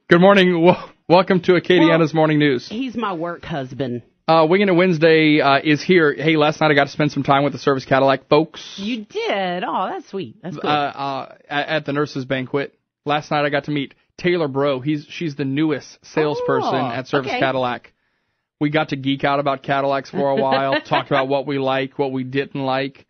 Good morning. Welcome to Acadiana's Morning News. He's my work husband. Winging It Wednesday is here. Hey, last night I got to spend some time with the Service Cadillac folks. You did? Oh, that's sweet. That's good. At the nurses' banquet. Last night I got to meet Taylor Bro. She's the newest salesperson at Service Cadillac. We got to geek out about Cadillacs for a while, talked about what we like, what we didn't like.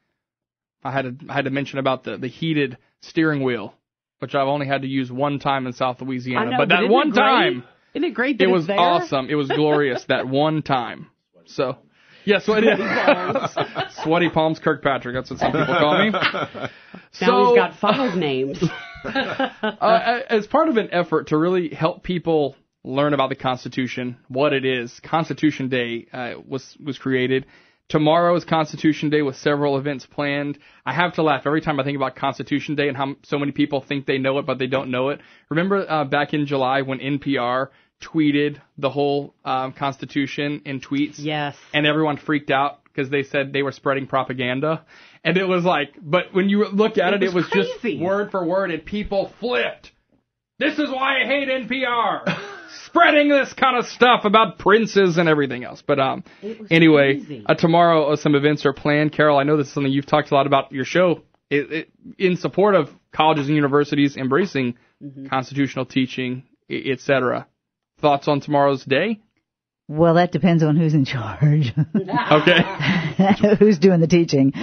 I had to mention about the heated steering wheel, which I've only had to use one time in South Louisiana. Know, but that one time, isn't it great that it was it's there? awesome. It was glorious that one time. So, yeah, Sweaty Palms Kirkpatrick. That's what some people call me. Now he's got 5 names. As part of an effort to really help people learn about the Constitution, what it is, Constitution Day was created. Tomorrow is Constitution Day with several events planned. I have to laugh every time I think about Constitution Day and how so many people think they know it, but they don't know it. Remember back in July when NPR tweeted the whole Constitution in tweets? Yes. And everyone freaked out because they said they were spreading propaganda. And it was like, but when you look at it was crazy. Just word for word, and people flipped. This is why I hate NPR. Spreading this kind of stuff about princes and everything else. But anyway, tomorrow some events are planned. Carol, I know this is something you've talked a lot about your show in support of colleges and universities embracing constitutional teaching, etc. Thoughts on tomorrow's day? Well, that depends on who's in charge. Okay. Who's doing the teaching.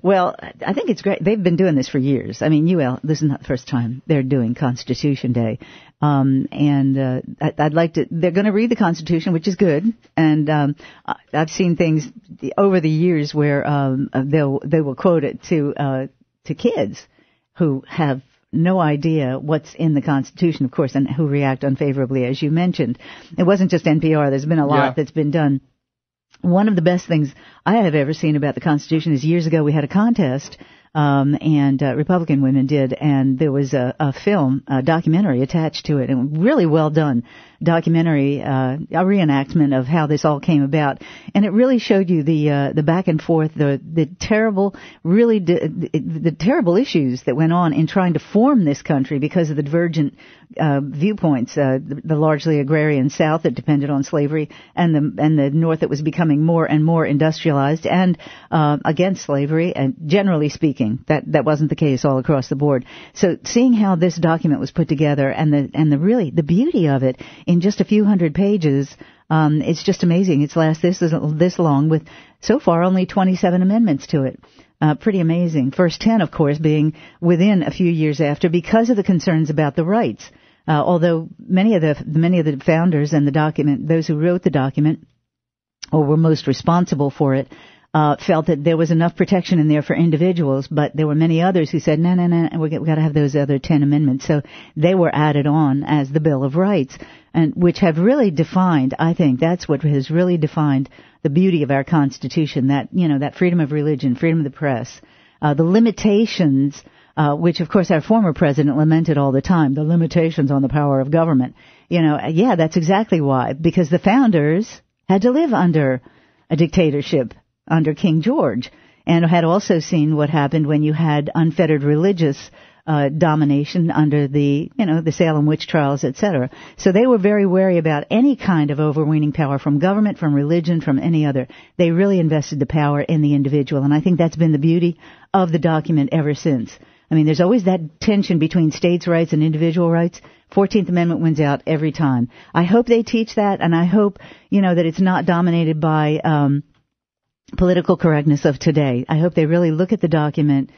Well, I think it's great. They've been doing this for years. I mean, this is not the first time they're doing Constitution Day. I'd like to, they're going to read the Constitution, which is good. And, I've seen things over the years where, they will quote it to kids who have no idea what's in the Constitution, of course, and who react unfavorably, as you mentioned. It wasn't just NPR. There's been a lot that's been done. One of the best things I have ever seen about the Constitution is years ago we had a contest, and Republican women did, and there was a film, a documentary attached to it, and really well done documentary, a reenactment of how this all came about, and it really showed you the back and forth, the terrible, the terrible issues that went on in trying to form this country because of the divergent viewpoints, the largely agrarian South that depended on slavery, and the North that was becoming more and more industrialized and against slavery, and generally speaking, that wasn't the case all across the board. So seeing how this document was put together and the beauty of it in just a few hundred pages, it's just amazing. It's this long with so far only 27 amendments to it. Pretty amazing. First 10, of course, being within a few years after because of the concerns about the rights. Although many of the founders and the document, those who wrote the document or were most responsible for it, felt that there was enough protection in there for individuals, but there were many others who said, no, we got to have those other 10 amendments. So they were added on as the Bill of Rights, and which have really defined, I think that's what has really defined the beauty of our Constitution, that freedom of religion, freedom of the press, the limitations, which of course our former president lamented all the time, the limitations on the power of government. That's exactly why, because the founders had to live under a dictatorship under King George, and had also seen what happened when you had unfettered religious domination under the Salem witch trials, etc. So they were very wary about any kind of overweening power from government, from religion, from any other. They really invested the power in the individual, and I think that's been the beauty of the document ever since. I mean, there's always that tension between states' rights and individual rights. 14th Amendment wins out every time. I hope they teach that, and I hope, that it's not dominated by political correctness of today. I hope they really look at the document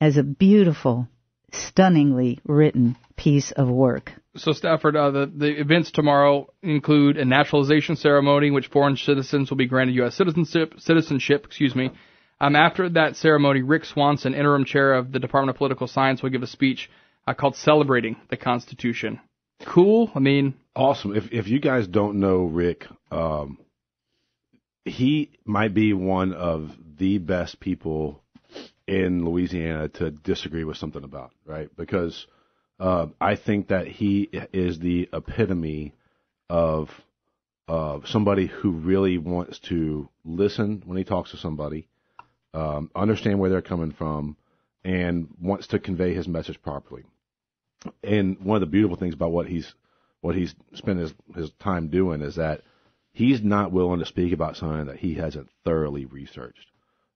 as a beautiful, stunningly written piece of work. So, Stafford, the events tomorrow include a naturalization ceremony, which foreign citizens will be granted U.S. citizenship. After that ceremony, Rick Swanson, interim chair of the Department of Political Science, will give a speech called "Celebrating the Constitution." Cool. I mean, awesome. If you guys don't know Rick, he might be one of the best people in Louisiana to disagree with something about, right? Because I think that he is the epitome of somebody who really wants to listen when he talks to somebody, understand where they're coming from, and wants to convey his message properly. And one of the beautiful things about what he's spent his time doing is that he's not willing to speak about something that he hasn't thoroughly researched.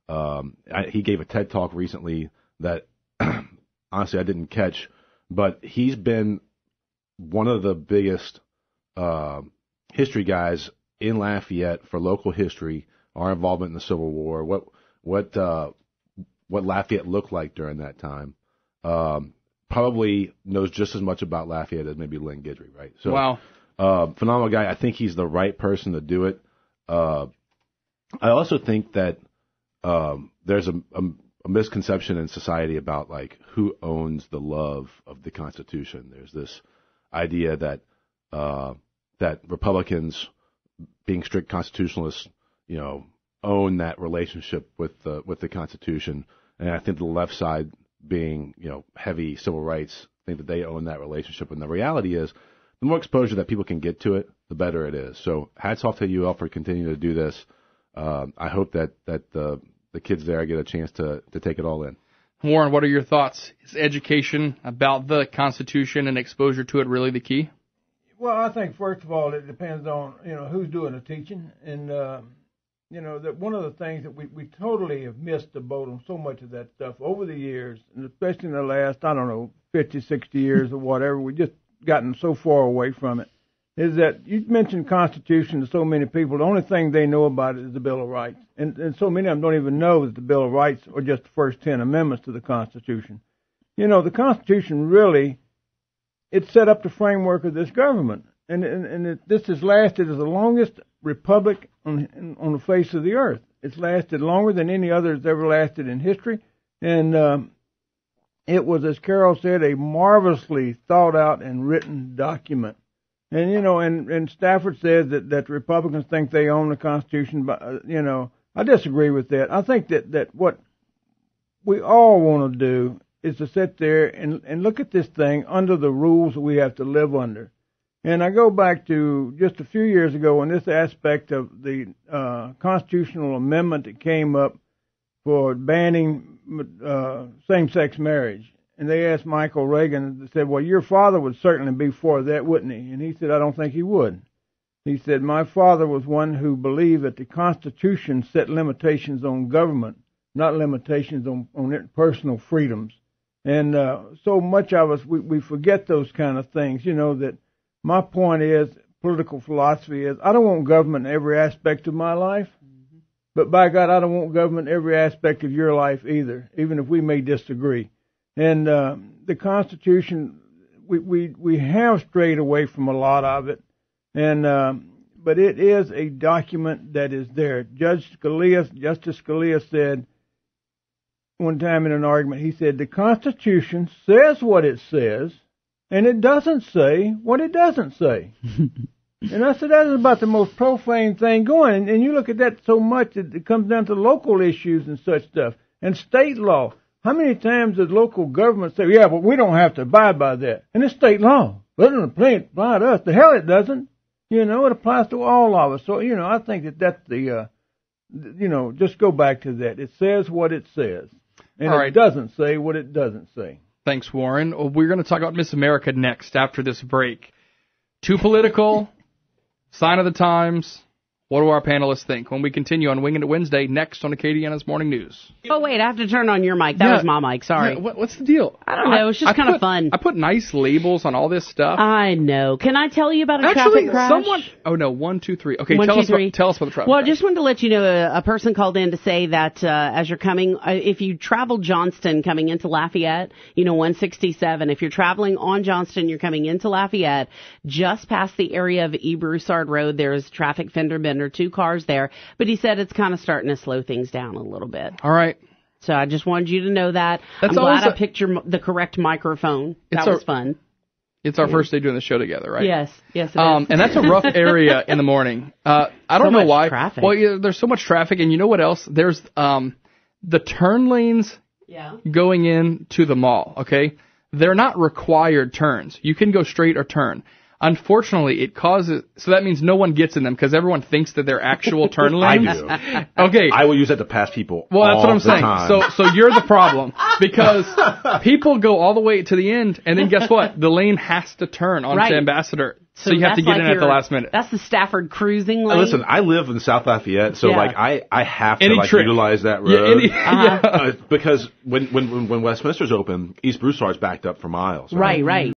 He gave a TED Talk recently that honestly I didn't catch, but he's been one of the biggest history guys in Lafayette for local history, our involvement in the Civil War, what Lafayette looked like during that time. Probably knows just as much about Lafayette as maybe Lynn Guidry, right? So, wow. Phenomenal guy. I think he's the right person to do it. I also think that there's a misconception in society about like who owns the love of the Constitution. There's this idea that that Republicans, being strict constitutionalists, own that relationship with the Constitution, and I think the left side, being heavy civil rights, think that they own that relationship. And the reality is, the more exposure that people can get to it, the better it is. So hats off to UL for continuing to do this. I hope that the kids there get a chance to take it all in. Warren, what are your thoughts? Is education about the Constitution and exposure to it really the key? Well, I think first of all it depends on who's doing the teaching, and that one of the things that we totally have missed the boat on so much of that stuff over the years, and especially in the last 50, 60 years or whatever, we just gotten so far away from it, is that you mentioned Constitution to so many people. The only thing they know about it is the Bill of Rights. And so many of them don't even know that the Bill of Rights are just the first 10 amendments to the Constitution. The Constitution really, it set up the framework of this government. And this has lasted as the longest republic on the face of the earth. It's lasted longer than any other that's ever lasted in history. And it was, as Carol said, a marvelously thought out and written document. And, and Stafford says that Republicans think they own the Constitution, but, I disagree with that. I think that what we all want to do is to sit there and look at this thing under the rules that we have to live under. And I go back to just a few years ago when this aspect of the constitutional amendment that came up for banning same-sex marriage. And they asked Michael Reagan, they said, well, your father would certainly be for that, wouldn't he? And he said, I don't think he would. He said, my father was one who believed that the Constitution set limitations on government, not limitations on personal freedoms. And so much of us, we forget those kind of things, that my point is, political philosophy is, I don't want government in every aspect of my life, but by God, I don't want government in every aspect of your life either, even if we may disagree. And the Constitution, we have strayed away from a lot of it, and but it is a document that is there. Justice Scalia said one time in an argument, he said, the Constitution says what it says, and it doesn't say what it doesn't say. And I said, that is about the most profane thing going. And you look at that so much, it comes down to local issues and such stuff, and state law. How many times does local government say, yeah, but we don't have to abide by that? And it's state law. It doesn't apply to us. The hell it doesn't. It applies to all of us. So, I think that's the, just go back to that. It says what it says. And it doesn't say what it doesn't say. Thanks, Warren. We're going to talk about Miss America next after this break. Too political? Sign of the times? What do our panelists think? When we continue on Winging It Wednesday, next on Acadiana's Morning News. Oh, wait, I have to turn on your mic. That was my mic, sorry. Yeah, what's the deal? I don't know, it's just kind of fun. I put nice labels on all this stuff. I know. Can I tell you about a traffic crash? Oh, no, 1, 2, 3. Okay, 1, tell 2, us 3. Tell us about the traffic Well, crash. I just wanted to let you know, a person called in to say that as you're coming, if you travel Johnston coming into Lafayette, 167, if you're traveling on Johnston, you're coming into Lafayette, just past the area of E. Broussard Road, there's traffic fender bender, 2 cars there. But he said it's kind of starting to slow things down a little bit. All right. So I just wanted you to know that. I'm glad I picked the correct microphone. That was fun. It's our first day doing the show together, right? Yes, it is. And that's a rough area in the morning. I don't know why. Traffic. Well, yeah, there's so much traffic, and you know what else? There's the turn lanes going in to the mall, okay? They're not required turns. You can go straight or turn. Unfortunately, it causes, so that means no one gets in them because everyone thinks that they're actual turn lanes. I do. Okay. I will use that to pass people. Well, that's what I'm saying. Time. So you're the problem because people go all the way to the end, and then guess what? The lane has to turn onto Ambassador. So you have to get in at the last minute. That's the Stafford cruising lane. Listen, I live in South Lafayette, so like I have to utilize that road. Because when Westminster's open, East Broussard's backed up for miles. Right.